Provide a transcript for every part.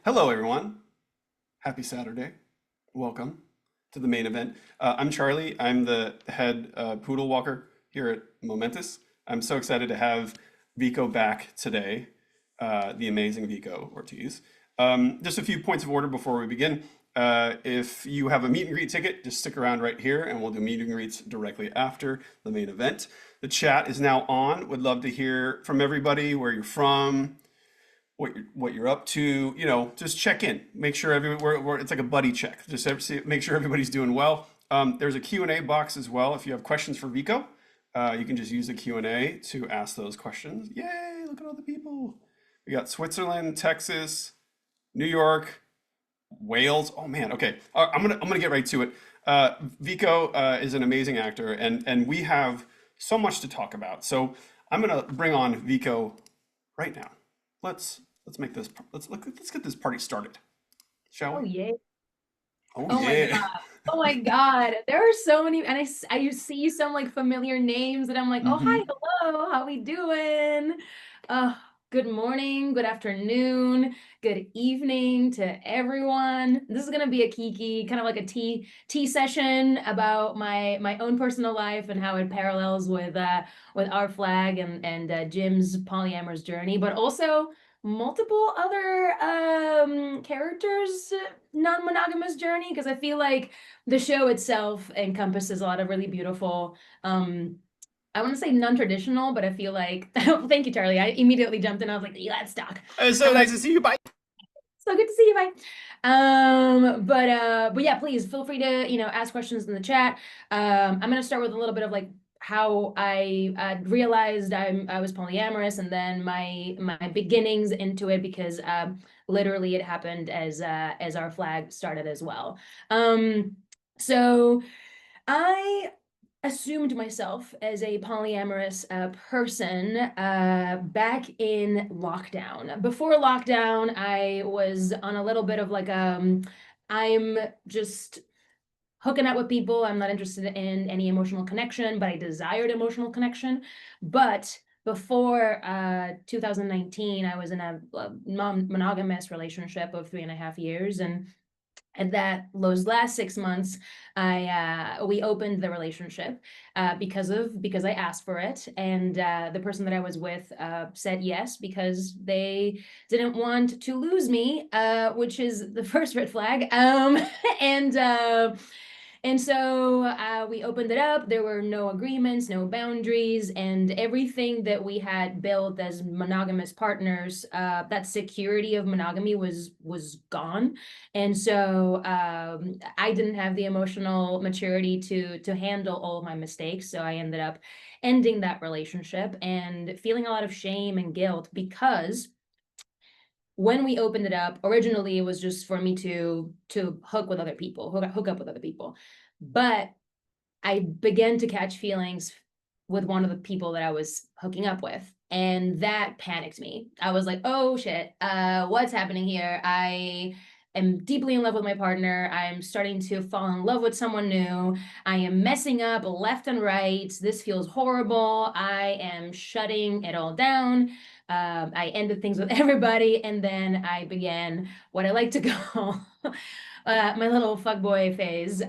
Hello, everyone. Happy Saturday. Welcome to the main event. I'm Charlie. I'm the head poodle walker here at Momentus. I'm so excited to have Vico back today, the amazing Vico Ortiz. Just a few points of order before we begin. If you have a meet and greet ticket, just stick around right here and we'll do meet and greets directly after the main event. The chat is now on. Would love to hear from everybody, where you're from, what you're up to. Just check in, make sure it's like a buddy check. Just make sure everybody's doing well. There's a Q&A box as well. If you have questions for Vico, you can just use the Q&A to ask those questions. Yay, look at all the people. We got Switzerland, Texas, New York, Wales. Oh man, okay. I'm gonna get right to it. Vico is an amazing actor, and we have so much to talk about. So I'm gonna bring on Vico right now. Let's make this. Let's get this party started, shall Oh we? yeah. Oh Oh my yeah. God. Oh my God. There are so many, and I see some like familiar names and I'm like, oh hi, hmm hello, how we doing? Uh, Good morning, good afternoon, good evening to everyone. This is gonna be a kiki, kind of like a tea session about my own personal life and how it parallels with our flag and Jim's polyamorous journey, but also multiple other characters non-monogamous journey, because I feel like the show itself encompasses a lot of really beautiful I want to say non-traditional, but I feel like oh, thank you, Charlie. I immediately jumped in. I was like, yeah, let's talk. It's so nice to see you. Bye. So good to see you. Bye. But yeah, please feel free to ask questions in the chat. I'm gonna start with a little bit of like how I realized I was polyamorous, and then my beginnings into it, because literally it happened as our flag started as well. So I assumed myself as a polyamorous person back in lockdown. Before lockdown, I was on a little bit of like I'm just hooking up with people. I'm not interested in any emotional connection, but I desired emotional connection. But before 2019, I was in a monogamous relationship of 3.5 years, and those last 6 months, we opened the relationship because I asked for it, and the person that I was with said yes because they didn't want to lose me, which is the first red flag. And and so we opened it up. There were no agreements, no boundaries, and everything that we had built as monogamous partners, that security of monogamy was gone. And so I didn't have the emotional maturity to handle all of my mistakes. So I ended up ending that relationship and feeling a lot of shame and guilt, because when we opened it up, originally it was just for me to hook with other people, hook up with other people. But I began to catch feelings with one of the people that I was hooking up with, and that panicked me. I was like, oh shit, what's happening here? I am deeply in love with my partner. I'm starting to fall in love with someone new. I am messing up left and right. This feels horrible. I am shutting it all down. I ended things with everybody, and then I began what I like to call my little fuckboy phase.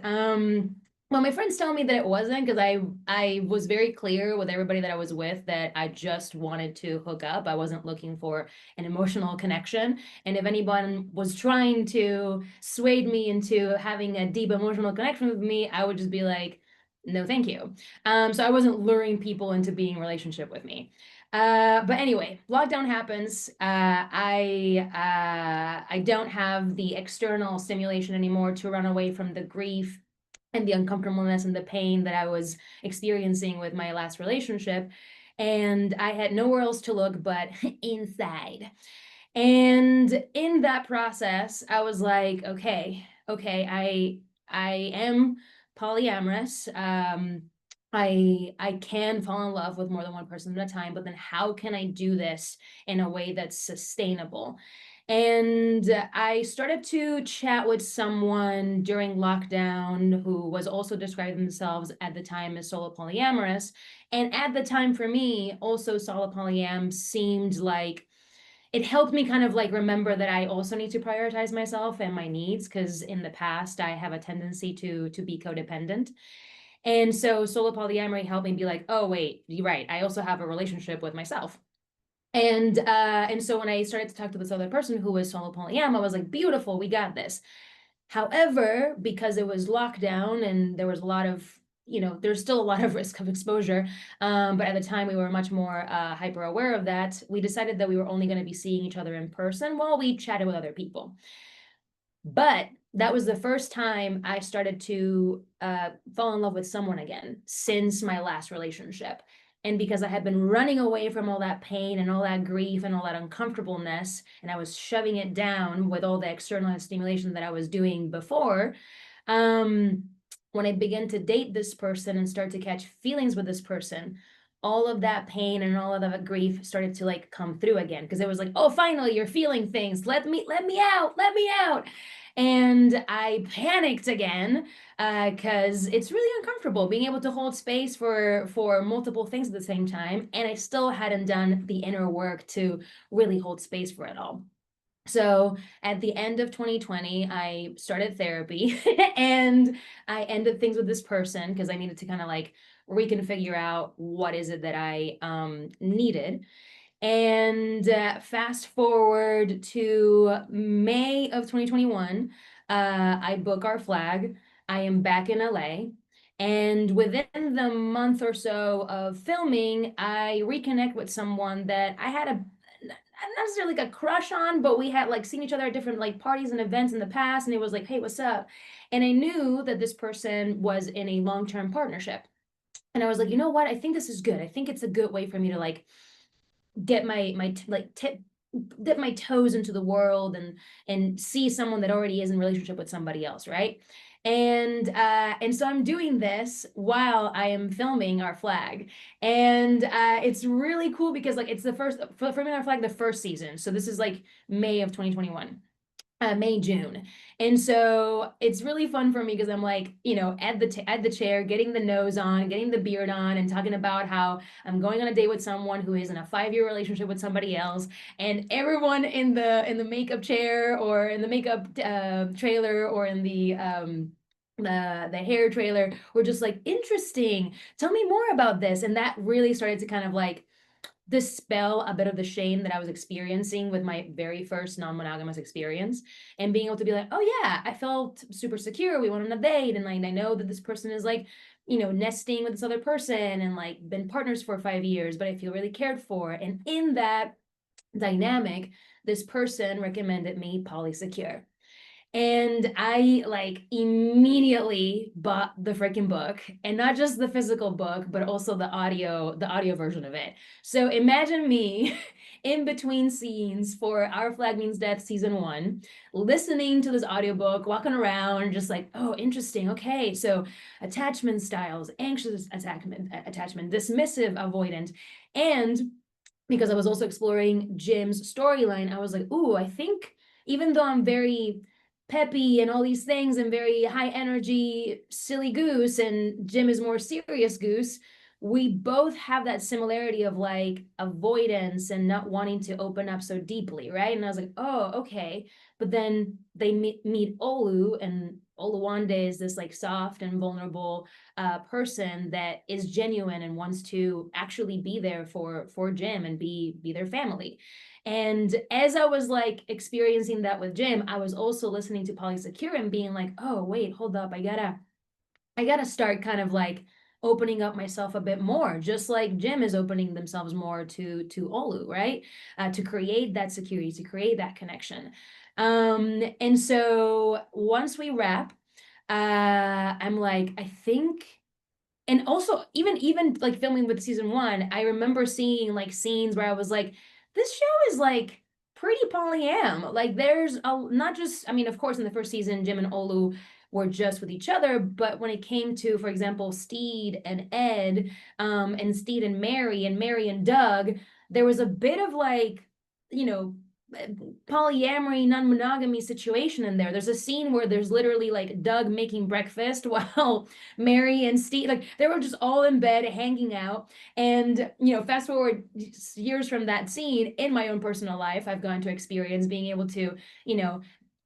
Well, my friends tell me that it wasn't, because I was very clear with everybody that I was with that I just wanted to hook up. I wasn't looking for an emotional connection. And if anyone was trying to sway me into having a deep emotional connection with me, I would just be like, no, thank you. So I wasn't luring people into being in a relationship with me. But anyway, lockdown happens. I don't have the external stimulation anymore to run away from the grief and the uncomfortableness and the pain that I was experiencing with my last relationship. And I had nowhere else to look but inside. And in that process, I was like, okay, I am polyamorous. I can fall in love with more than one person at a time, but then how can I do this in a way that's sustainable? And I started to chat with someone during lockdown who was also describing themselves at the time as solo polyamorous. And at the time, for me, also solo polyam seemed like it helped me kind of like remember that I also need to prioritize myself and my needs, because in the past I have a tendency to be codependent. And so solo polyamory helped me be like, oh wait, you're right, I also have a relationship with myself. And so when I started to talk to this other person who was solo polyam, I was like, beautiful, we got this. However, because it was lockdown and there was a lot of, there's still a lot of risk of exposure. But at the time we were much more hyper aware of that. We decided that we were only going to be seeing each other in person while we chatted with other people. But that was the first time I started to fall in love with someone again since my last relationship. And because I had been running away from all that pain and all that grief and all that uncomfortableness, and I was shoving it down with all the external stimulation that I was doing before, when I began to date this person and start to catch feelings with this person, all of that pain and all of that grief started to like come through again, because it was like, oh, finally you're feeling things. Let me out, let me out. And I panicked again, because it's really uncomfortable being able to hold space for multiple things at the same time. And I still hadn't done the inner work to really hold space for it all. So at the end of 2020, I started therapy and I ended things with this person because I needed to kind of like reconfigure out what is it that I needed. And fast forward to May of 2021, I book our flag. I am back in LA. And within the month or so of filming, I reconnect with someone that I had not necessarily like a crush on, but we had like seen each other at different like parties and events in the past. And it was like, hey, what's up? And I knew that this person was in a long-term partnership. And I was like, you know what? I think this is good. I think it's a good way for me to like get dip my toes into the world and see someone that already is in relationship with somebody else, right? And so I'm doing this while I am filming our flag, and it's really cool because like it's the first filming our flag the first season, so this is like May of 2021. May, June. And so it's really fun for me because I'm like, at the chair, getting the nose on, getting the beard on, and talking about how I'm going on a date with someone who is in a 5-year relationship with somebody else, and everyone in the makeup chair or in the makeup trailer or in the hair trailer were just like, interesting. Tell me more about this. And that really started to kind of like dispel a bit of the shame that I was experiencing with my very first non-monogamous experience, and being able to be like, oh yeah, I felt super secure. We went on a date, and like I know that this person is like, nesting with this other person and like been partners for 5 years, but I feel really cared for. And in that dynamic, this person recommended me Polysecure. And I like immediately bought the freaking book, and not just the physical book, but also the audio version of it. So imagine me in between scenes for Our Flag Means Death season 1, listening to this audiobook, walking around, just like, oh, interesting. Okay, so attachment styles, anxious attachment, dismissive avoidant. And because I was also exploring Jim's storyline, I was like, ooh, I think even though I'm very peppy and all these things and very high energy, silly goose, and Jim is more serious goose, we both have that similarity of like avoidance and not wanting to open up so deeply, right? And I was like, oh, okay. But then they meet Olu, and Oluwande is this like soft and vulnerable person that is genuine and wants to actually be there for Jim and be their family. And as I was like experiencing that with Jim, I was also listening to Polysecure and being like, oh wait, hold up, I gotta start kind of like opening up myself a bit more, just like Jim is opening themselves more to Olu, right? To create that security, to create that connection. And so once we wrap, I'm like, I think, and also even like filming with season 1, I remember seeing like scenes where I was like, this show is like pretty polyam. Like there's not just, I mean, of course, in the first season, Jim and Olu were just with each other, but when it came to, for example, Steed and Ed, and Steed and Mary and Doug, there was a bit of like, you know, polyamory, non-monogamy situation in there. There's a scene where there's literally like Doug making breakfast while Mary and Steve, like they were just all in bed hanging out. And, you know, fast forward years from that scene, in my own personal life, I've gone to experience being able to, you know,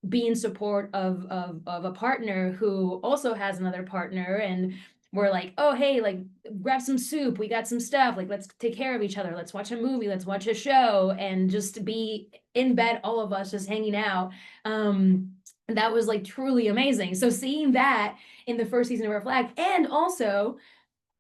be in support of a partner who also has another partner, and we're like, oh hey, like grab some soup, we got some stuff, like let's take care of each other, let's watch a movie, let's watch a show, and just be in bed, all of us just hanging out. That was like truly amazing. So seeing that in the first season of Our Flag, and also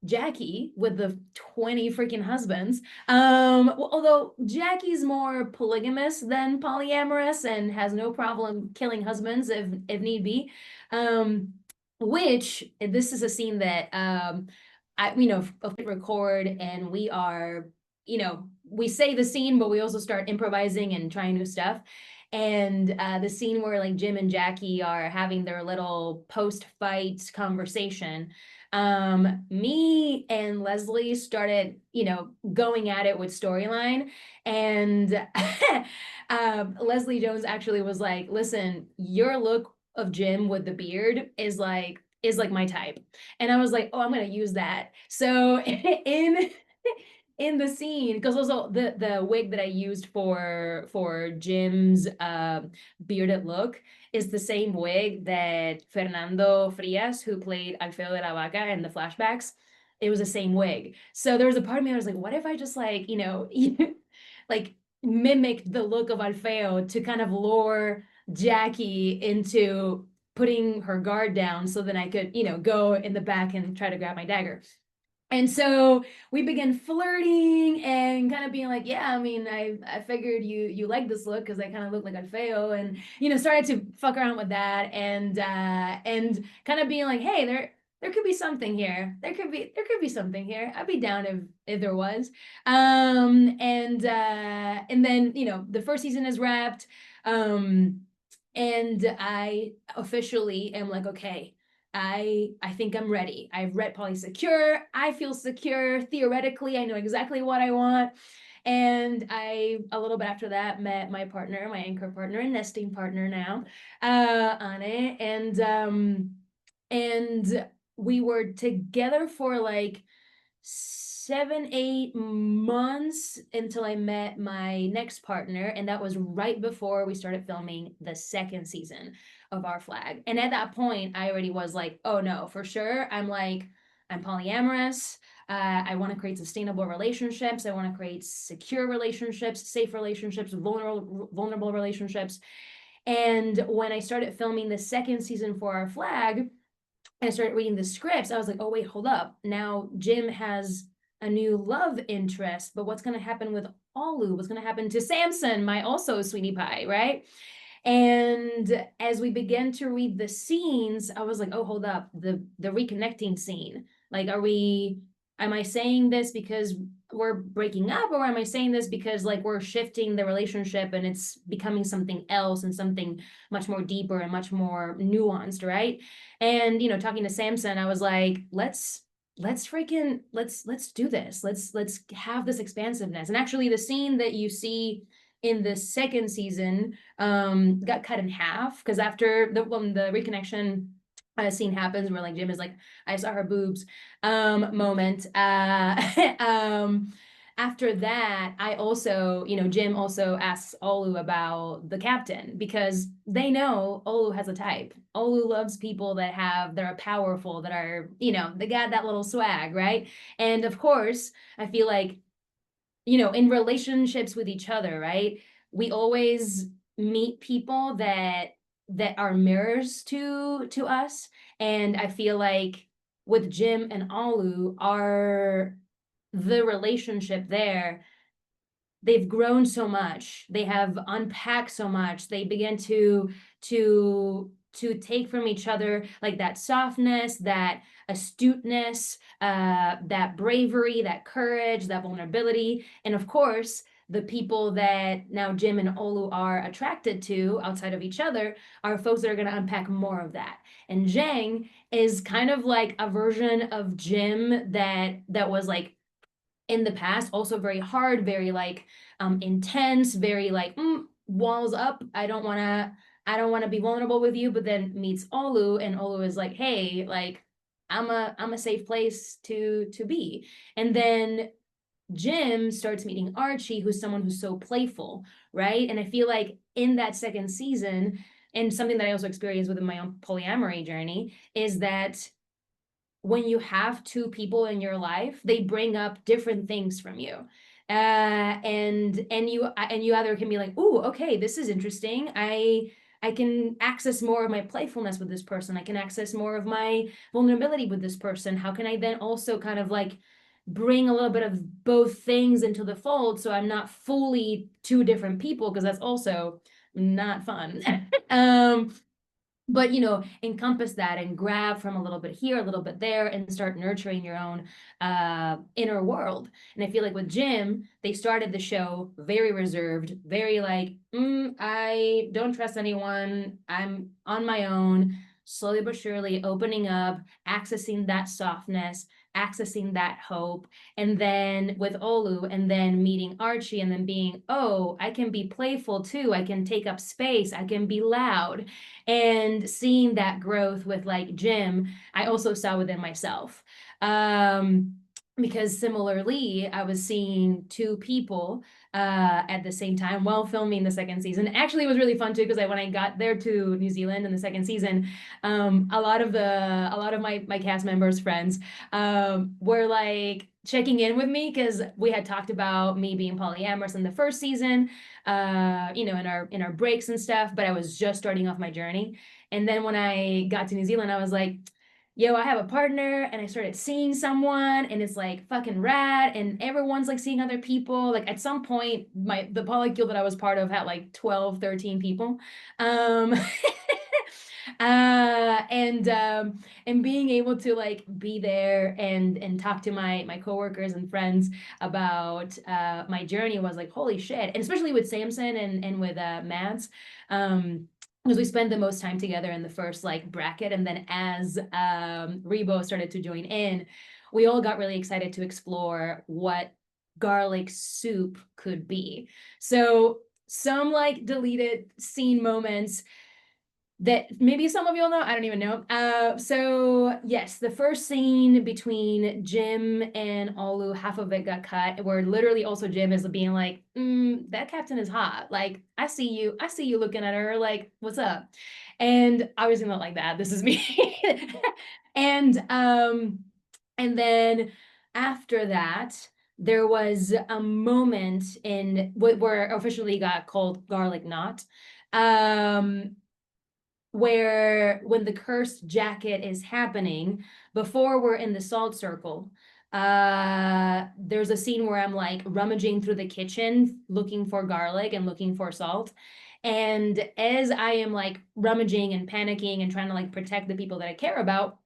Jackie with the 20 freaking husbands. Although Jackie's more polygamous than polyamorous and has no problem killing husbands if need be. Which this is a scene that I, you know, record, and we are, you know, we say the scene, but we also start improvising and trying new stuff. And the scene where like Jim and Jackie are having their little post-fight conversation, me and Leslie started, you know, going at it with storyline, and Leslie Jones actually was like, listen, your look of Jim with the beard is like my type. And I was like, oh, I'm gonna use that. So in the scene, because also the wig that I used for Jim's bearded look is the same wig that Fernando Frias, who played Alfredo de la Vaca in the flashbacks, it was the same wig. So there was a part of me that was like, what if I just like, you know, like mimicked the look of Alfeo to kind of lure Jackie into putting her guard down so then I could, you know, go in the back and try to grab my dagger. And so we began flirting and kind of being like, yeah, I mean, I figured you like this look because I kind of look like Alfeo, and you know, started to fuck around with that, and kind of being like, hey, there could be something here. There could be something here. I'd be down if there was. And then, you know, the first season is wrapped. And I officially am like, okay, I think I'm ready. I've read Polysecure. I feel secure. Theoretically, I know exactly what I want. And I, a little bit after that, met my partner, my anchor partner and nesting partner now, on it. And we were together for like 7, 8 months until I met my next partner, and that was right before we started filming the second season of Our Flag. And at that point, I already was like, oh no, for sure. I'm polyamorous. I want to create sustainable relationships. I want to create secure relationships, safe relationships, vulnerable relationships. And when I started filming the second season for Our Flag, and I started reading the scripts, I was like, oh wait, hold up. Now Jim has a new love interest, but what's going to happen with Olu? What's going to happen to Samson, my also sweetie pie, right? And as we began to read the scenes, I was like, oh, hold up, the reconnecting scene. Like, am I saying this because we're breaking up, or am I saying this because like we're shifting the relationship and it's becoming something else and something much more deeper and much more nuanced, right? And you know, talking to Samson, I was like, let's do this. Let's have this expansiveness. And actually the scene that you see in the second season got cut in half, because after when the reconnection scene happens where like Jim is like, I saw her boobs moment, after that, I also, you know, Jim also asks Olu about the captain, because they know Olu has a type. Olu loves people that are powerful, that are, you know, they got that little swag, right? And of course, I feel like, you know, in relationships with each other, right? We always meet people that are mirrors to us. And I feel like with Jim and Olu, the relationship there, they've grown so much. They have unpacked so much. They begin to take from each other like that softness, that astuteness, that bravery, that courage, that vulnerability. And of course, the people that now Jim and Olu are attracted to outside of each other are folks that are going to unpack more of that. And Zheng is kind of like a version of Jim that was like in the past also very hard, very like intense, very like walls up. I don't want to be vulnerable with you, but then meets Olu, and Olu is like, hey, like I'm a safe place to be. And then Jim starts meeting Archie, who's someone who's so playful, right? And I feel like in that second season, and something that I also experienced within my own polyamory journey, is that when you have two people in your life, they bring up different things from you. And you either can be like, "Ooh, okay, this is interesting. I can access more of my playfulness with this person. I can access more of my vulnerability with this person. How can I then also kind of like bring a little bit of both things into the fold, so I'm not fully two different people, because that's also not fun." But encompass that and grab from a little bit here, a little bit there, and start nurturing your own inner world. And I feel like with Jim, they started the show very reserved, very like, I don't trust anyone, I'm on my own, slowly but surely opening up, accessing that softness, accessing that hope. And then with Olu, and then meeting Archie, and then being, oh, I can be playful too, I can take up space, I can be loud. And seeing that growth with like Jim, I also saw within myself. Because similarly, I was seeing two people at the same time while filming the second season. Actually, it was really fun too, because when I got there to New Zealand in the second season, a lot of my cast members, friends, were like checking in with me, because we had talked about me being polyamorous in the first season, in our breaks and stuff, but I was just starting off my journey. And then when I got to New Zealand, I was like, yo, I have a partner, and I started seeing someone, and it's like fucking rad, and everyone's like seeing other people. Like at some point, the polycule that I was part of had like 12, 13 people. Um and being able to like be there and talk to my coworkers and friends about my journey was like, holy shit. And especially with Samson and with Mads, because we spent the most time together in the first like bracket, and then as Rebo started to join in, we all got really excited to explore what garlic soup could be. So some like deleted scene moments that maybe some of you'll know, I don't even know. So yes, the first scene between Jim and Olu, half of it got cut, where literally also Jim is being like, that captain is hot. Like, I see you looking at her, like, what's up? And obviously not like that. This is me. And then after that, there was a moment in where officially got called Garlic Knot. Where when the cursed jacket is happening, before we're in the salt circle, there's a scene where I'm like rummaging through the kitchen looking for garlic and looking for salt. And as I am like rummaging and panicking and trying to like protect the people that I care about,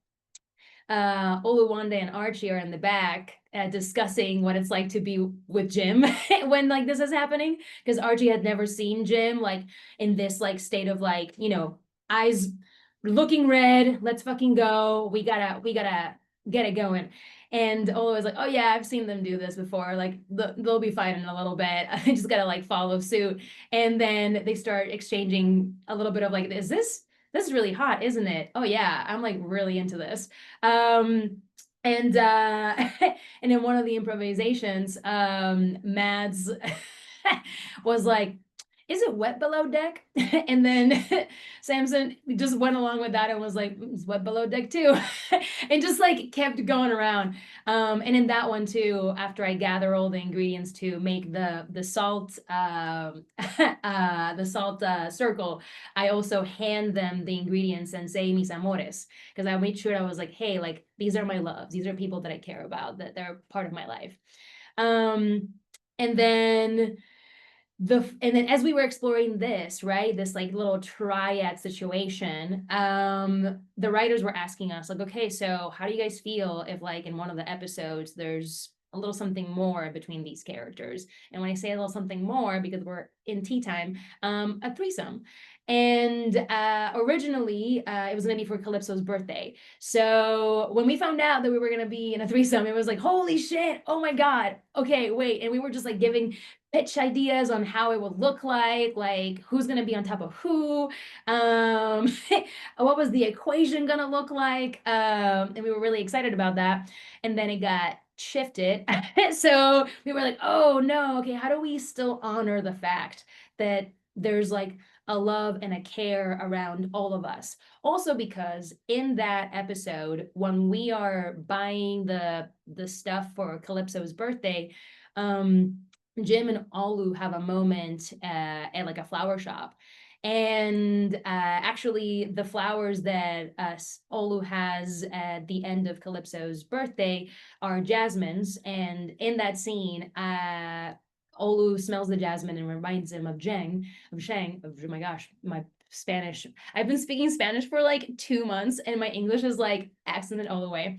Oluwande and Archie are in the back discussing what it's like to be with Jim when like this is happening, because Archie had never seen Jim like in this like state of like, eyes looking red, let's fucking go, we gotta get it going. And Olu was like, oh yeah, I've seen them do this before, like they'll be fighting a little bit, I just gotta like follow suit. And then they start exchanging a little bit of like, this is really hot, isn't it? Oh yeah, I'm like really into this. And and in one of the improvisations, Mads was like, is it wet below deck? And then Samson just went along with that and was like, it's wet below deck too. And just like kept going around. And in that one too, after I gather all the ingredients to make the salt circle, I also hand them the ingredients and say mis amores, because I made sure I was like, hey, like these are my loves, these are people that I care about, that they're part of my life. And then as we were exploring this, right, this like little triad situation, the writers were asking us like, okay, so how do you guys feel if like in one of the episodes there's a little something more between these characters? And when I say a little something more, because we're in tea time, a threesome. And originally it was going to be for Calypso's birthday. So when we found out that we were going to be in a threesome, it was like, holy shit, oh my God, okay, wait. And we were just like giving pitch ideas on how it would look like who's going to be on top of who, um, what was the equation going to look like, and we were really excited about that. And then it got shifted. So we were like, oh no, okay, how do we still honor the fact that there's like a love and a care around all of us? Also, because in that episode, when we are buying the stuff for Calypso's birthday, Jim and Olu have a moment at like a flower shop. And actually, the flowers that Olu has at the end of Calypso's birthday are jasmines. And in that scene, Olu smells the jasmine and reminds him of Zheng, oh my gosh, my Spanish. I've been speaking Spanish for like 2 months and my English is like accented all the way.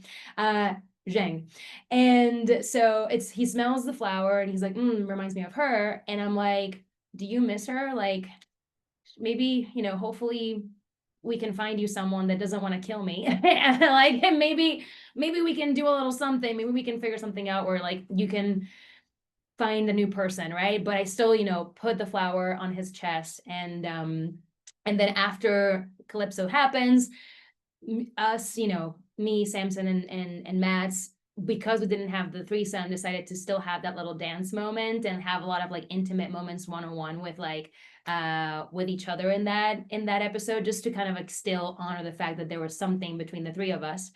Zheng. And so he smells the flower and he's like, reminds me of her. And I'm like, do you miss her? Like, maybe, hopefully we can find you someone that doesn't want to kill me. And like, maybe we can do a little something. Maybe we can figure something out where like you can find a new person, right? But I still, put the flower on his chest. And then after Calypso happens, us, me, Samson, and Mads, because we didn't have the threesome, decided to still have that little dance moment and have a lot of like intimate moments one-on-one with like with each other in that episode, just to kind of like still honor the fact that there was something between the three of us.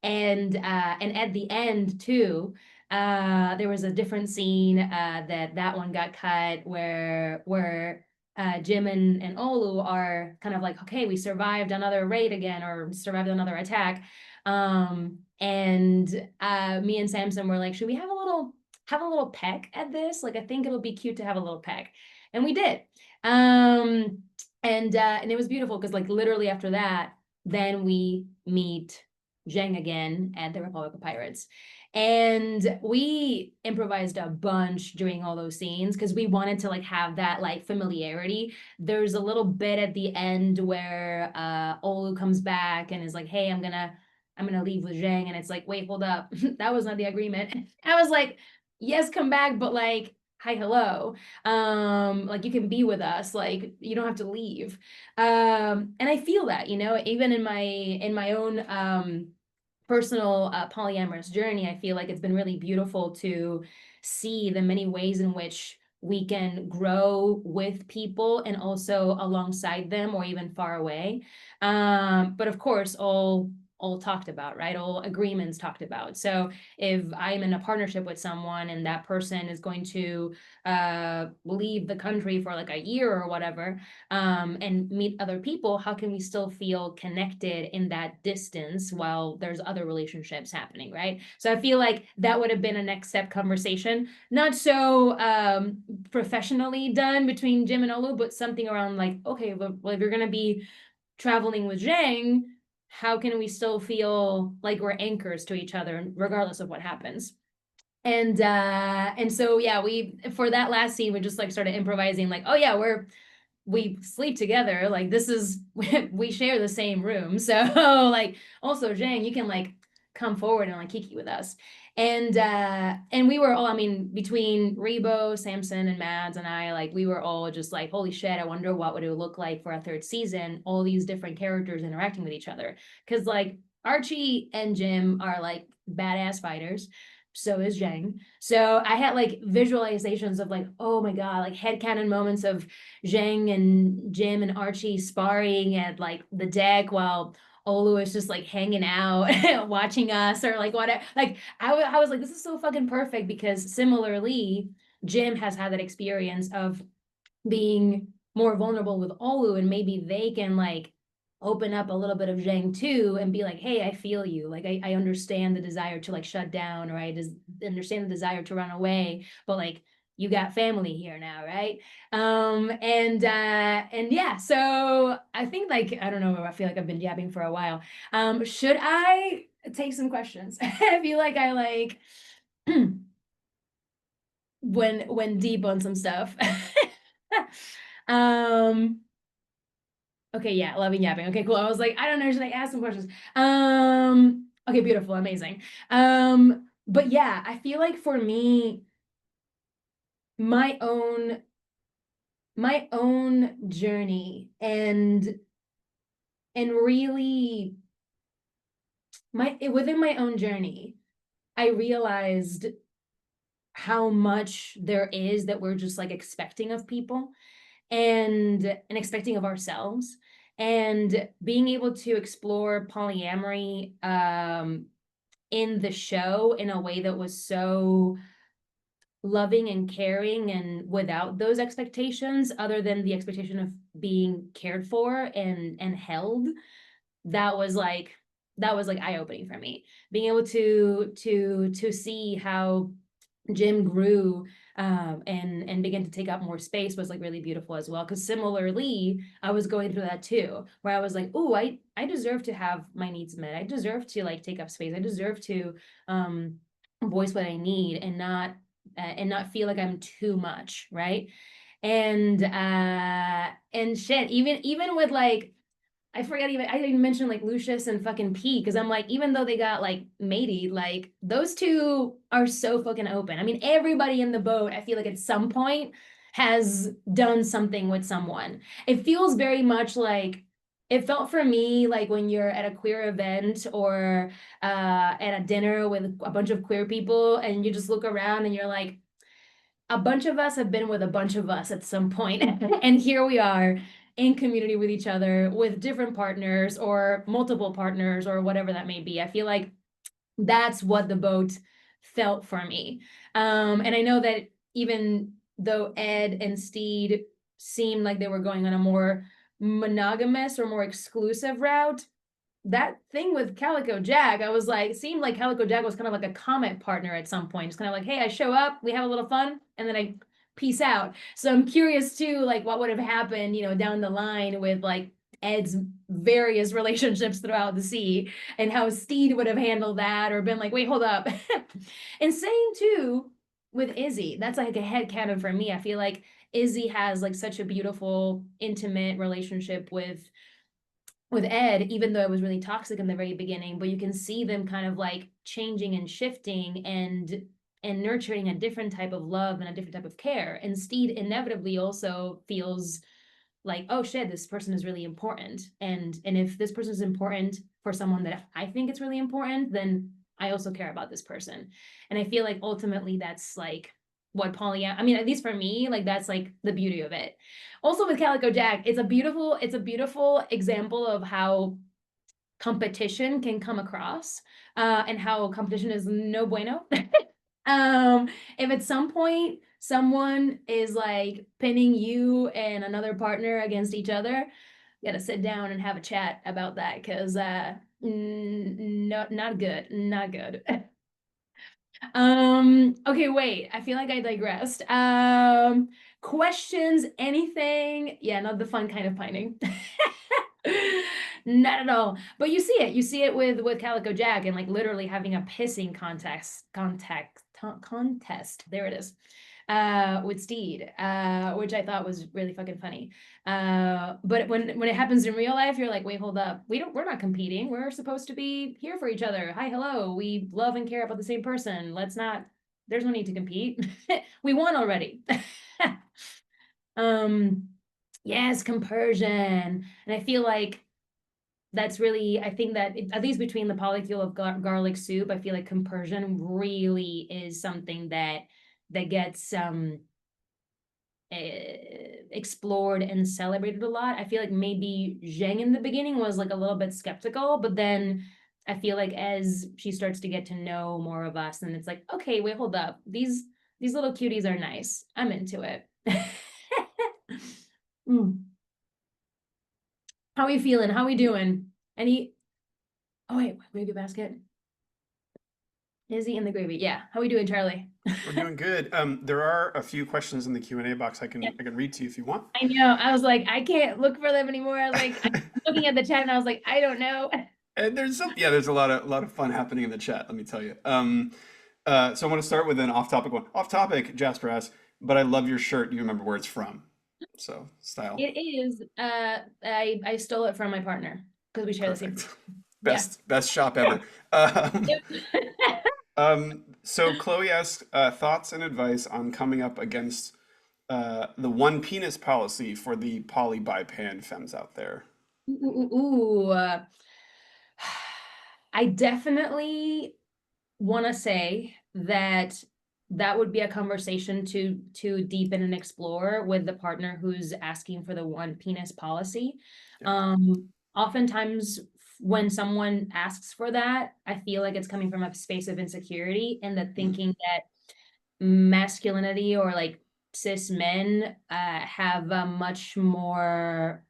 And at the end too, there was a different scene that one got cut where Jim and Olu are kind of like, okay, we survived another raid again, or survived another attack. And me and Samson were like, should we have a little peck at this? Like, I think it'll be cute to have a little peck. And we did. And it was beautiful because like literally after that, then we meet Zheng again at the Republic of Pirates. And we improvised a bunch during all those scenes because we wanted to like have that like familiarity. There's a little bit at the end where Olu comes back and is like, hey, I'm gonna leave with Zheng. And it's like, wait, hold up. That was not the agreement. I was like, yes, come back, but like, hi, hello. Like you can be with us, like you don't have to leave. And I feel that, even in my own personal polyamorous journey, I feel like it's been really beautiful to see the many ways in which we can grow with people and also alongside them or even far away. But of course, all talked about, right? All agreements talked about. So if I'm in a partnership with someone and that person is going to leave the country for like a year or whatever, and meet other people, how can we still feel connected in that distance while there's other relationships happening, right? So I feel like that would have been a next step conversation, not so professionally done between Jim and Olu, but something around like, okay, well, if you're gonna be traveling with Zheng, how can we still feel like we're anchors to each other regardless of what happens? And so yeah, we for that last scene we just like started improvising like, oh yeah, we sleep together, like this is we share the same room, so like also Zhang, you can like come forward and like kiki with us. And we were all, I mean, between Rebo, Samson, and Mads and I, like we were all just like, holy shit, I wonder what would it look like for a third season, all these different characters interacting with each other. Because like Archie and Jim are like badass fighters, so is Zheng. So I had like visualizations of like, oh my god, like headcanon moments of Zheng and Jim and Archie sparring at like the deck while Olu is just like hanging out watching us or like whatever. Like I was like, this is so fucking perfect because similarly, Jim has had that experience of being more vulnerable with Olu, and maybe they can like open up a little bit of Zheng too and be like, hey, I feel you. Like I understand the desire to like shut down, or I just understand the desire to run away, but like you got family here now, right? And yeah, so I think like, I don't know, I feel like I've been yapping for a while. Should I take some questions? I feel like I like went deep on some stuff. um okay, yeah, loving yapping. Okay, cool. I was like, I don't know, should I ask some questions? Okay, beautiful, amazing. But yeah, I feel like for me, my own journey, and really within my own journey, I realized how much there is that we're just like expecting of people, and expecting of ourselves, and being able to explore polyamory in the show in a way that was so loving and caring, and without those expectations, other than the expectation of being cared for and held. That was like eye-opening for me, being able to see how Jim grew, and began to take up more space was like really beautiful as well. Because similarly, I was going through that too, where I was like, oh, I deserve to have my needs met. I deserve to like take up space. I deserve to voice what I need, and not feel like I'm too much, right? And shit, even with like, I didn't even mention like Lucius and fucking P, because I'm like, even though they got like matey, like those two are so fucking open. I mean, everybody in the boat, I feel like at some point has done something with someone. It feels very much like, it felt for me like when you're at a queer event, or at a dinner with a bunch of queer people, and you just look around and you're like, a bunch of us have been with a bunch of us at some point, and here we are in community with each other, with different partners or multiple partners or whatever that may be. I feel like that's what the boat felt for me. And I know that even though Ed and Steed seemed like they were going on a more monogamous or more exclusive route, that thing with Calico Jack, I was like, it seemed like Calico Jack was kind of like a comment partner at some point. It's kind of like, hey, I show up, we have a little fun, and then I peace out. So I'm curious too, like what would have happened, down the line with like Ed's various relationships throughout the sea, and how Steed would have handled that, or been like, wait, hold up. And same too with Izzy. That's like a headcanon for me. I feel like Izzy has like such a beautiful, intimate relationship with Ed, even though it was really toxic in the very beginning, but you can see them kind of like changing and shifting, and nurturing a different type of love and a different type of care. And Steed inevitably also feels like, oh shit, this person is really important. And if this person is important for someone that I think it's really important, then I also care about this person. And I feel like ultimately that's like what I mean, at least for me, like that's like the beauty of it. Also with Calico Jack, it's a beautiful example of how competition can come across, and how competition is no bueno. If at some point someone is like pinning you and another partner against each other, you gotta sit down and have a chat about that, because not good, not good. Okay, wait, I feel like I digressed. Questions, anything? Yeah, not the fun kind of pining. Not at all. But you see it with Calico Jack, and like literally having a pissing contest. There it is. With Steed, which I thought was really fucking funny. But when it happens in real life, you're like, wait, hold up. We're not competing. We're supposed to be here for each other. Hi, hello. We love and care about the same person. There's no need to compete. We won already. Yes, compersion. And I feel like that's really, I think that at least between the polycule of garlic soup, I feel like compersion really is something that gets explored and celebrated a lot. I feel like maybe Zheng in the beginning was like a little bit skeptical, but then I feel like as she starts to get to know more of us, and it's like, okay, wait, hold up. These little cuties are nice. I'm into it. Mm. How are we feeling? How are we doing? Oh wait, gravy basket. Izzy in the gravy. Yeah. How we doing, Charlie? We're doing good. There are a few questions in the Q&A box I Yeah, can read to you if you want. I know. I was like, I can't look for them anymore. I was like, I'm looking at the chat and I was like, I don't know. And there's a lot of fun happening in the chat, let me tell you. So I want to start with an off-topic one. Off-topic, Jasper asks, but I love your shirt. Do you remember where it's from? So, style. It is. I stole it from my partner because we share the same. Perfect. Yeah. Best shop ever. Um, Yep. So Chloe asks thoughts and advice on coming up against the one penis policy for the poly bi pan femmes out there. Ooh. I definitely want to say that that would be a conversation to deepen and explore with the partner who's asking for the one penis policy. Yeah. Oftentimes when someone asks for that, I feel like it's coming from a space of insecurity and the Mm, thinking that masculinity or like cis men have a much more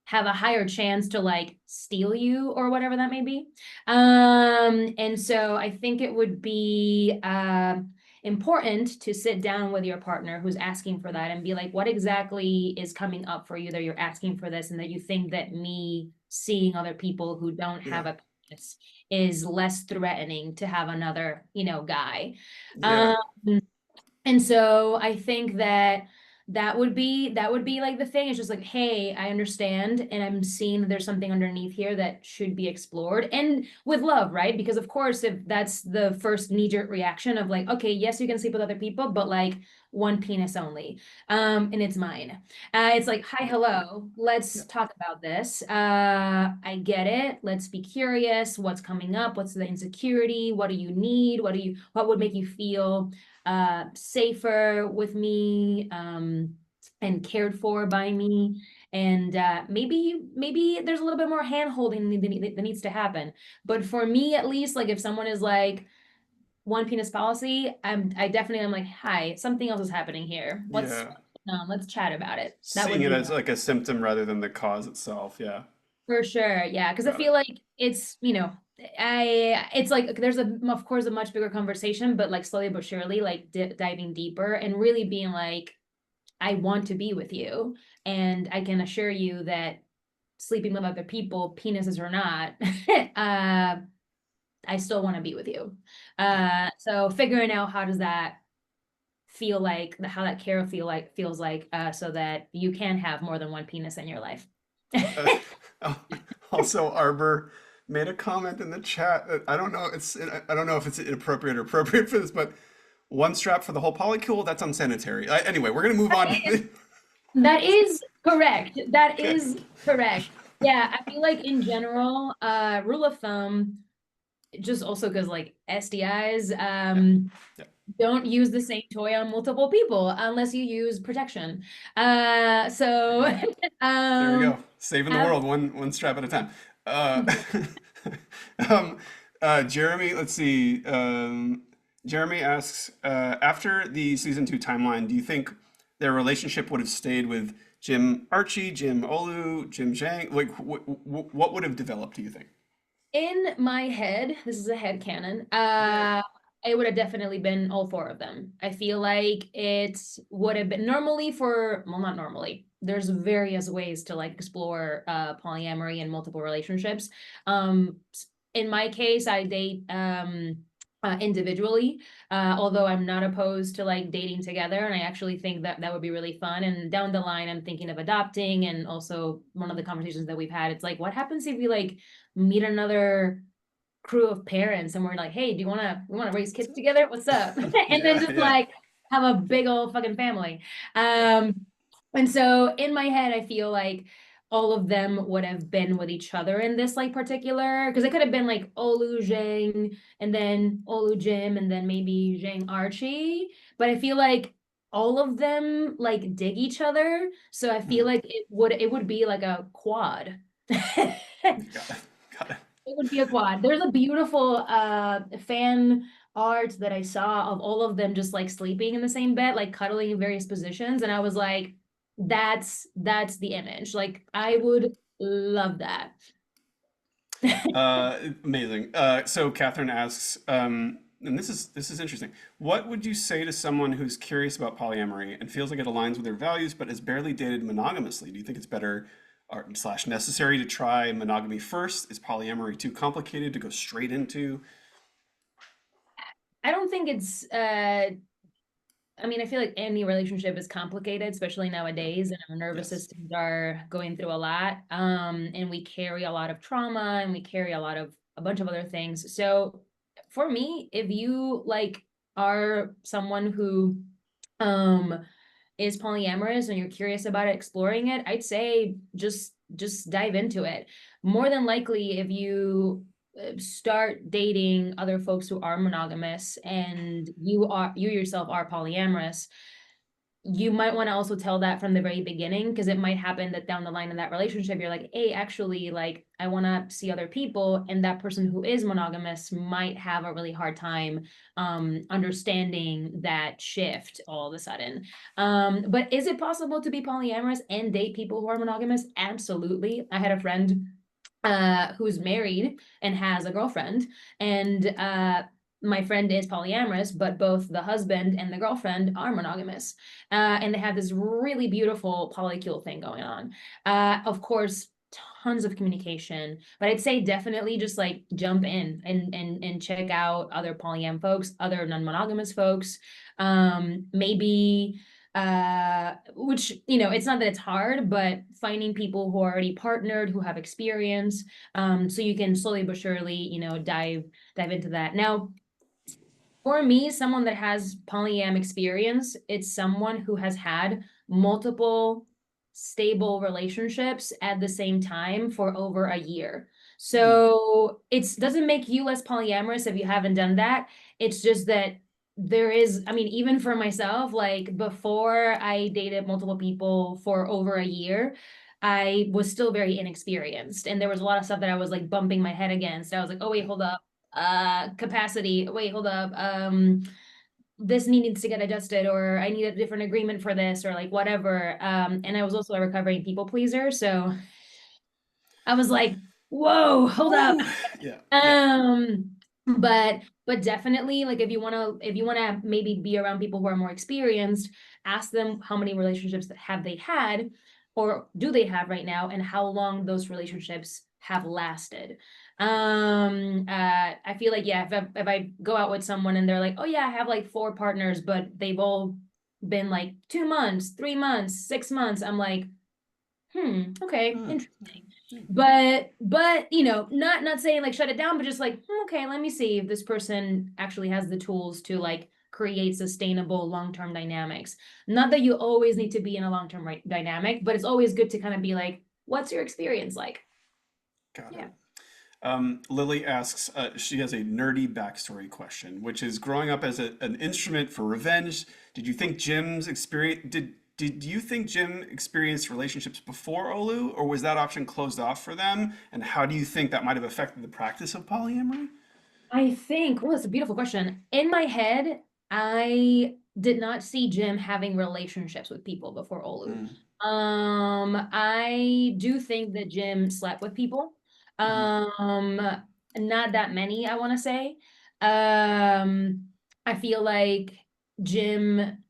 have a higher chance to like steal you or whatever that may be. And so I think it would be important to sit down with your partner who's asking for that and be like, what exactly is coming up for you that you're asking for this and that you think that me seeing other people who don't yeah. have a penis is less threatening to have another, guy. Yeah. Um, and so I think that that would be like the thing. It's just like, hey, I understand, and I'm seeing that there's something underneath here that should be explored, and with love, right? Because of course, if that's the first knee-jerk reaction of like, okay, yes, you can sleep with other people, but like one penis only, and it's mine. It's like, hi, hello, Yeah. let's talk about this. I get it. Let's be curious. What's coming up? What's the insecurity? What do you need? What would make you feel safer with me, and cared for by me? And maybe there's a little bit more hand holding that needs to happen. But for me, at least, like if someone is like one penis policy, I definitely am like, hi, something else is happening here. What's Yeah. let's chat about it. That Seeing would it be as like a symptom rather than the cause itself. Yeah. for sure, yeah, because I Got it. feel like it's, it's like there's of course a much bigger conversation, but like slowly but surely, like diving deeper and really being like, I want to be with you, and I can assure you that sleeping with other people, penises or not, I still want to be with you. Yeah. So figuring out how does that feel like, how that care feels like, so that you can have more than one penis in your life. Uh, oh, also, Arbor made a comment in the chat that I don't know if it's inappropriate or appropriate for this, but one strap for the whole polycule, that's unsanitary. Anyway, we're gonna move on to the, That is correct. That okay. is correct. Yeah, I feel like in general, rule of thumb, just also because like STIs, Yeah. Yeah. don't use the same toy on multiple people unless you use protection. So There we um go. Saving the have world one strap at a time. Uh, um, Jeremy, let's see. Jeremy asks, after the season two timeline, do you think their relationship would have stayed with Jim Archie, Jim Olu, Jim Zhang? Like, what would have developed, do you think? in my head, this is a head canon. Yay. It would have definitely been all four of them. I feel like it would have been normally well, not normally. There's various ways to like explore polyamory and multiple relationships. In my case, I date individually, although I'm not opposed to like dating together, and I actually think that that would be really fun. And down the line, I'm thinking of adopting, and also one of the conversations that we've had, it's like, what happens if we like meet another crew of parents and we're like, hey, we want to raise kids together? What's up? And then Yeah, just yeah. like have a big old fucking family. And so in my head, I feel like all of them would have been with each other in this like particular, because it could have been like Olu Zheng and then Olu Jim and then maybe Zheng Archie. But I feel like all of them like dig each other. So I feel Mhm. like it would be like a quad. Got it. Got it. It would be a quad. There's a beautiful fan art that I saw of all of them just like sleeping in the same bed, like cuddling in various positions. And I was like, that's the image. Like I would love that. Amazing. So Catherine asks, and this is interesting. What would you say to someone who's curious about polyamory and feels like it aligns with their values, but has barely dated monogamously? Do you think it's better or slash necessary to try monogamy first? Is polyamory too complicated to go straight into? I don't think it's I mean, I feel like any relationship is complicated, especially nowadays, and our nervous Yes. systems are going through a lot. And we carry a lot of trauma and we carry a bunch of other things. So for me, if you like are someone who um is polyamorous and you're curious about it, exploring it, I'd say just dive into it. More than likely, if you start dating other folks who are monogamous and you yourself are polyamorous, you might want to also tell that from the very beginning, because it might happen that down the line in that relationship you're like, hey, actually, like, I want to see other people, and that person who is monogamous might have a really hard time understanding that shift all of a sudden. But is it possible to be polyamorous and date people who are monogamous? Absolutely. I had a friend who's married and has a girlfriend, and my friend is polyamorous, but both the husband and the girlfriend are monogamous. And they have this really beautiful polycule thing going on. Of course, tons of communication, but I'd say definitely just like jump in and check out other polyam folks, other non-monogamous folks. Maybe which, it's not that it's hard, but finding people who are already partnered, who have experience, so you can slowly but surely, dive into that. Now, for me, someone that has polyam experience, it's someone who has had multiple stable relationships at the same time for over a year. So it doesn't make you less polyamorous if you haven't done that. It's just that there is, I mean, even for myself, like before I dated multiple people for over a year, I was still very inexperienced. And there was a lot of stuff that I was like bumping my head against. I was like, oh, wait, hold up, capacity, wait, hold up, this needs to get adjusted, or I need a different agreement for this, or like whatever. And I was also a recovering people pleaser, so I was like, whoa, hold up. Yeah. But definitely, like, if you wanna maybe be around people who are more experienced, ask them how many relationships that have they had, or do they have right now, and how long those relationships have lasted. I feel like, yeah, if I go out with someone and they're like, oh yeah, I have like 4 partners, but they've all been like 2 months, 3 months, 6 months, I'm like, okay, interesting. But not saying like shut it down, but just like, okay, let me see if this person actually has the tools to like create sustainable long-term dynamics. Not that you always need to be in a long-term dynamic, but it's always good to kind of be like, what's your experience like? Got Yeah. it. Lily asks, she has a nerdy backstory question, which is growing up as an instrument for revenge. Did you think Jim's experience did you think Jim experienced relationships before Olu, or was that option closed off for them? And how do you think that might have affected the practice of polyamory? I think, well, that's a beautiful question. In my head, I did not see Jim having relationships with people before Olu. Mm, I do think that Jim slept with people. mhm, Um, Not that many, I want to say. I feel like Jim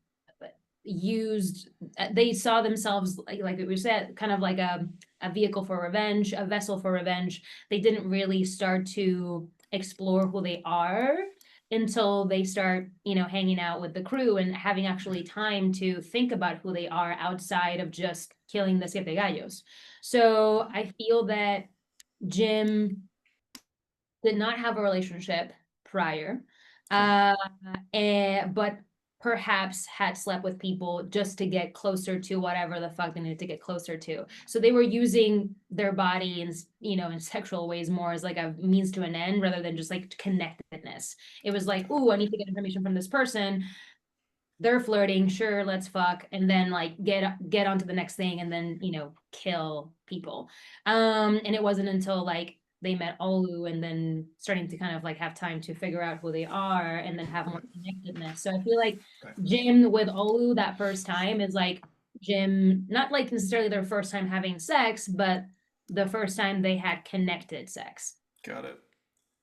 used, they saw themselves like we said, kind of like a vehicle for revenge, a vessel for revenge. They didn't really start to explore who they are until they start, hanging out with the crew and having actually time to think about who they are outside of just killing the siete gallos. So I feel that Jim did not have a relationship prior, okay. uh, but perhaps had slept with people just to get closer to whatever the fuck they needed to get closer to. So they were using their body in, in sexual ways more as like a means to an end rather than just like connectedness. It was like, ooh, I need to get information from this person. They're flirting, sure, let's fuck, and then like get onto the next thing, and then kill people. And it wasn't until like they met Olu and then starting to kind of like have time to figure out who they are and then have more connectedness. So I feel like Okay. Jim with Olu that first time is like Jim, not like necessarily their first time having sex, but the first time they had connected sex. Got it.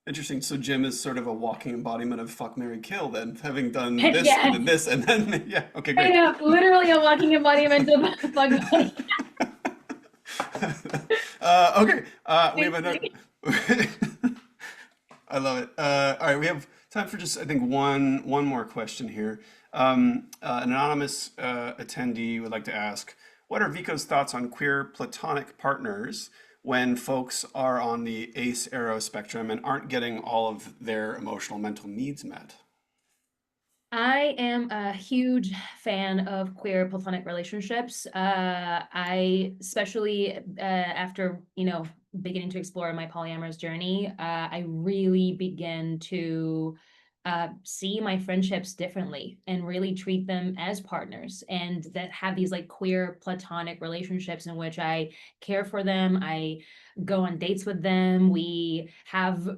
Interesting. So Jim is sort of a walking embodiment of fuck, marry, kill then, having done this and Yeah, then this and then yeah. Okay, I great. know, literally a walking embodiment of fuck money. Okay. We have another. I love it. All right, we have time for just I think one more question here. An anonymous attendee would like to ask, what are Vico's thoughts on queer platonic partners when folks are on the ace arrow spectrum and aren't getting all of their emotional mental needs met? I am a huge fan of queer platonic relationships. I especially after beginning to explore my polyamorous journey, I really begin to see my friendships differently and really treat them as partners, and that have these like queer platonic relationships in which I care for them. I go on dates with them. We have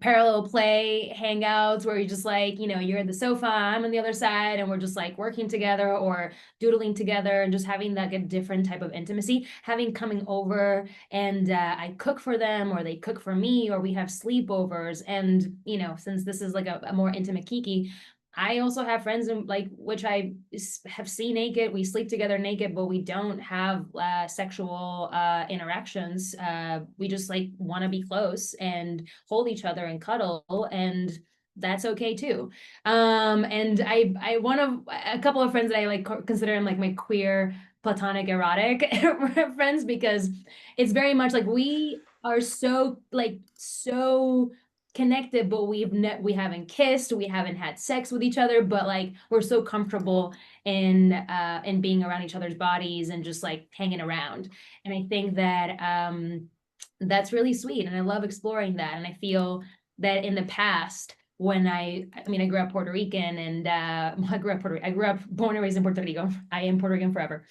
parallel play hangouts where you're just like, you're in the sofa, I'm on the other side, and we're just like working together or doodling together and just having that like, different type of intimacy. Having coming over and I cook for them or they cook for me or we have sleepovers. And, since this is like a more intimate kiki, I also have friends in like which I have seen naked. We sleep together naked, but we don't have sexual interactions. We just like want to be close and hold each other and cuddle, and that's okay too. And I one of a couple of friends that I like consider them like my queer platonic erotic friends, because it's very much like we are so connected, but we haven't kissed, we haven't had sex with each other, but like we're so comfortable in being around each other's bodies and just like hanging around. And I think that that's really sweet, and I love exploring that. And I feel that in the past, when I mean I grew up Puerto Rican, and I grew up born and raised in Puerto Rico. I am Puerto Rican forever.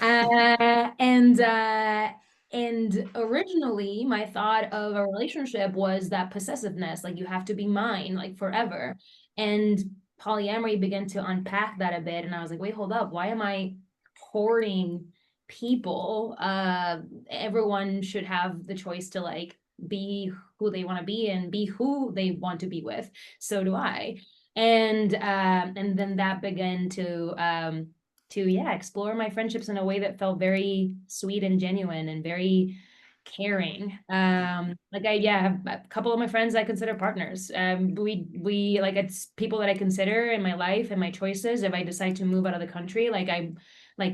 Uh, and uh, and originally, my thought of a relationship was that possessiveness, like you have to be mine, like forever. And polyamory began to unpack that a bit, and I was like, wait, hold up, why am I hoarding people? Everyone should have the choice to like be who they want to be and be who they want to be with. So do I. And then that began to yeah explore my friendships in a way that felt very sweet and genuine and very caring. Like I yeah have a couple of my friends I consider partners. We like it's people that I consider in my life and my choices if I decide to move out of the country. Like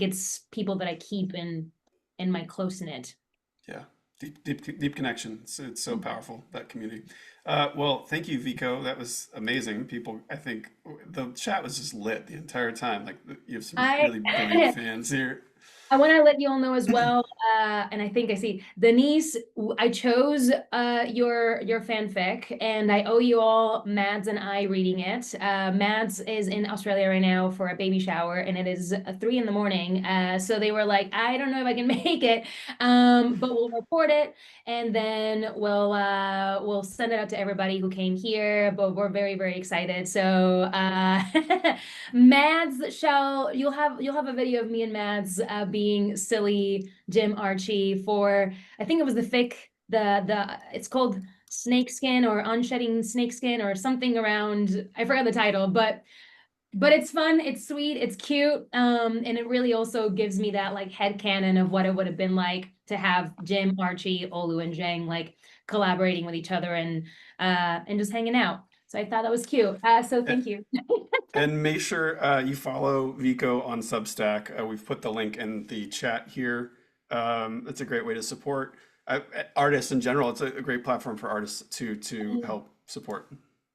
it's people that I keep in my close knit. Yeah, deep connection. It's so powerful, that community. Well, thank you, Vico. That was amazing. People, I think the chat was just lit the entire time. Like you have some I really brilliant fans here. I want to let you all know as well, and I think I see Denise. I chose your fanfic, and I owe you all Mads and I reading it. Mads is in Australia right now for a baby shower, and it is 3 in the morning. So they were like, I don't know if I can make it, but we'll record it, and then we'll send it out to everybody who came here. But we're very excited. So Mads shall you'll have a video of me and Mads being silly Jim Archie for I think it was the fic the it's called snakeskin or unshedding snakeskin or something around I forgot the title, but it's fun, it's sweet, it's cute, and it really also gives me that like head canon of what it would have been like to have Jim, Archie, Olu, and Zheng like collaborating with each other and just hanging out. So I thought that was cute. So A- thank you. And make sure you follow Vico on Substack. We've put the link in the chat here. It's a great way to support artists in general. It's a great platform for artists to help support.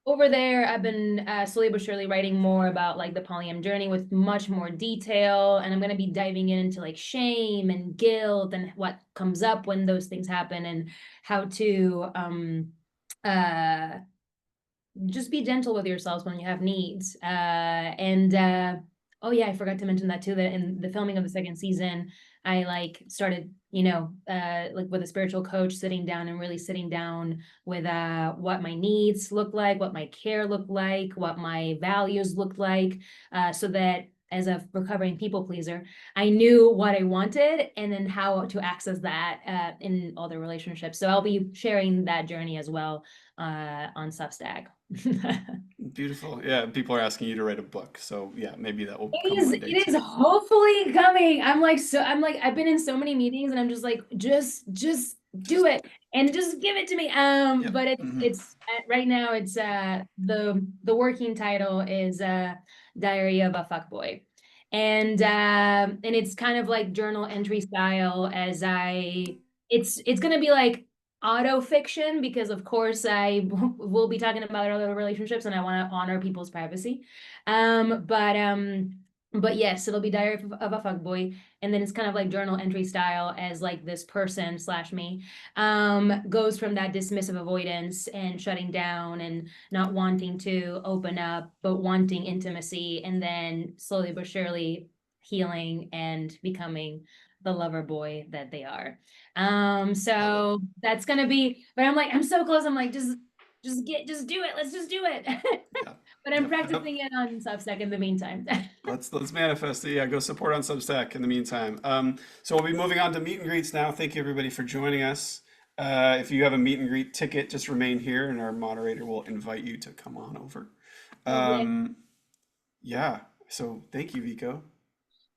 Over there, I've been slowly but surely writing more about like the polyam journey with much more detail, and I'm going to be diving into like shame and guilt and what comes up when those things happen, and how to uh just be gentle with yourselves when you have needs. And oh yeah, I forgot to mention that too, that in the filming of the second season, I like started, like with a spiritual coach, sitting down and really sitting down with what my needs look like, what my care looked like, what my values looked like, so that as a recovering people pleaser, I knew what I wanted and then how to access that in all the relationships. So I'll be sharing that journey as well on Substack. Beautiful. Yeah, people are asking you to write a book. So yeah, maybe that will It come is, one day it is too. hopefully coming. I'm like, I've been in so many meetings and I'm just like, just do Just it and just give it to me. yep. But Hmm. it's right now it's the working title is Diary of a Fuckboy. And it's kind of like journal entry style as I it's gonna be like auto fiction because of course I will be talking about other relationships and I want to honor people's privacy. Um, but um, but yes, it'll be Diary of a Fuckboy, and then it's kind of like journal entry style as like this person slash me goes from that dismissive avoidance and shutting down and not wanting to open up, but wanting intimacy, and then slowly but surely healing and becoming the lover boy that they are. Love it. So that's gonna be, but I'm like, I'm so close. I'm like, just do it. Let's just do it. Yeah. But I'm Yep. Yep. practicing it on Substack in the meantime. Let's manifest it. Yeah, go support on Substack in the meantime. So we'll be moving on to meet and greets now. Thank you everybody for joining us. If you have a meet and greet ticket, just remain here, and our moderator will invite you to come on over. Lovely. Yeah. So thank you, Vico.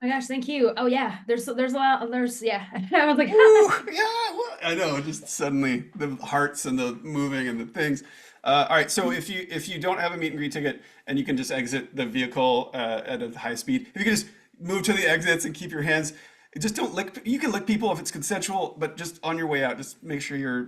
Oh my gosh, thank you. Oh yeah, there's a lot. There's yeah. I was like, Woo! Yeah, well, I know. Just suddenly the hearts and the moving and the things. All right. So if you don't have a meet and greet ticket and you can just exit the vehicle at a high speed, if you can just move to the exits and keep your hands, just don't lick. You can lick people if it's consensual, but just on your way out, just make sure you're